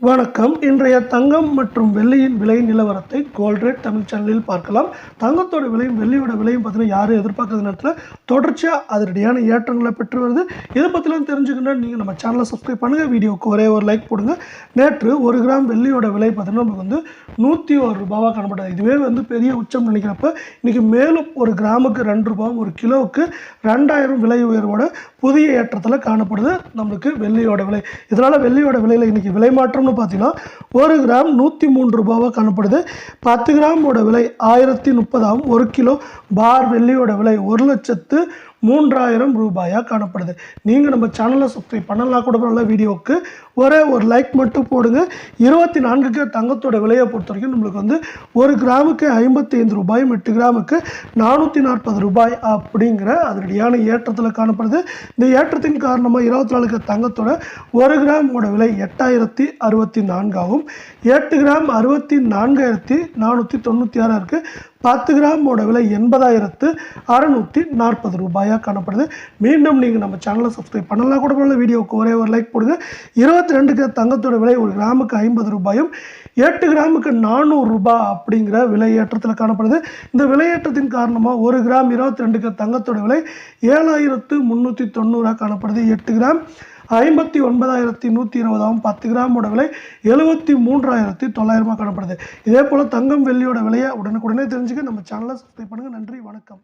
வணக்கம். இன்றைய தங்கம் மற்றும் வெள்ளியின் விலை நிலவரத்தை கோல்ட் ரேட் தமிழ் சேனலில் பார்க்கலாம். தங்கத்தோட விலையும் வெள்ளியோட விலையும் பார்த்தீங்கன்னா யாரும் எதிர்பார்க்காத நேரத்தில் தொடர்ச்சியாக அதிரடியான ஏற்றங்களை பெற்று வருது. இதை பற்றிலாம் தெரிஞ்சுக்கணும்னா நீங்கள் நம்ம சேனலை சப்ஸ்கிரைப் பண்ணுங்கள். வீடியோவுக்கு ஒரே ஒரு லைக் போடுங்க. நேற்று 1 கிராம் வெள்ளியோட விலை பார்த்தீங்கன்னா நமக்கு வந்து 101 ரூபாவாக காணப்படாது. இதுவே வந்து பெரிய உச்சம் நினைக்கிறப்ப இன்றைக்கி மேலும் 1 கிராமுக்கு 2 ரூபாயும் 1 கிலோவுக்கு 2000 விலை உயர்வோட புதிய ஏற்றத்தில் காணப்படுது நம்மளுக்கு வெள்ளியோட விலை. இதனால் வெள்ளியோட விலையில் இன்றைக்கி விலை மாற்றம்னு பார்த்தீங்கன்னா 1 கிராம் 103 ரூபாவாக காணப்படுது. 10 கிராமோட விலை 1030 ஆகும். 1 கிலோ பார் வெள்ளியோட விலை 1,03,000 ரூபாயாக காணப்படுது. நீங்கள் நம்ம சேனலை சப்ஸ்கிரைப் பண்ணலாம் கூட நல்ல வீடியோவுக்கு ஒரே ஒரு லைக் மட்டும் போடுங்க. 24K தங்கத்தோட விலையை பொறுத்த வரைக்கும் நம்மளுக்கு வந்து 1 கிராமுக்கு 55 ரூபாயும் 8 கிராமுக்கு 440 ரூபாய் அப்படிங்கிற அதிரடியான ஏற்றத்தில் காணப்படுது. இந்த ஏற்றத்தின் காரணமாக 24K தங்கத்தோட 1 கிராமோட விலை 8064 ஆகும். 8 கிராம் 64,496 இருக்குது. 10 கிராமோட விலை 80,640 ரூபாயாக காணப்படுது. மீண்டும் நீங்கள் நம்ம சேனலை சப்ஸ்கிரைப் பண்ணலாம் கூட பண்ணல வீடியோவுக்கு ஒரே ஒரு லைக் போடுங்க. 22K தங்கத்தோட விலை 1 கிராமுக்கு 50 ரூபாயும் 8 கிராமுக்கு 400 ரூபாய் அப்படிங்கிற விலை ஏற்றத்தில் காணப்படுது. இந்த விலையேற்றத்தின் காரணமாக 1 கிராம் 22K தங்கத்தோட விலை 7,390 காணப்படுது. 8 கிராம் 59,120 10 கிராமோட விலை 73,900 காணப்படுது. இதே போல் தங்கம் வெள்ளியோட விலையை உடனுக்குடனே தெரிஞ்சுக்க நம்ம சேனலை சப்ஸ்கிரைப் பண்ணுங்கள். நன்றி, வணக்கம்.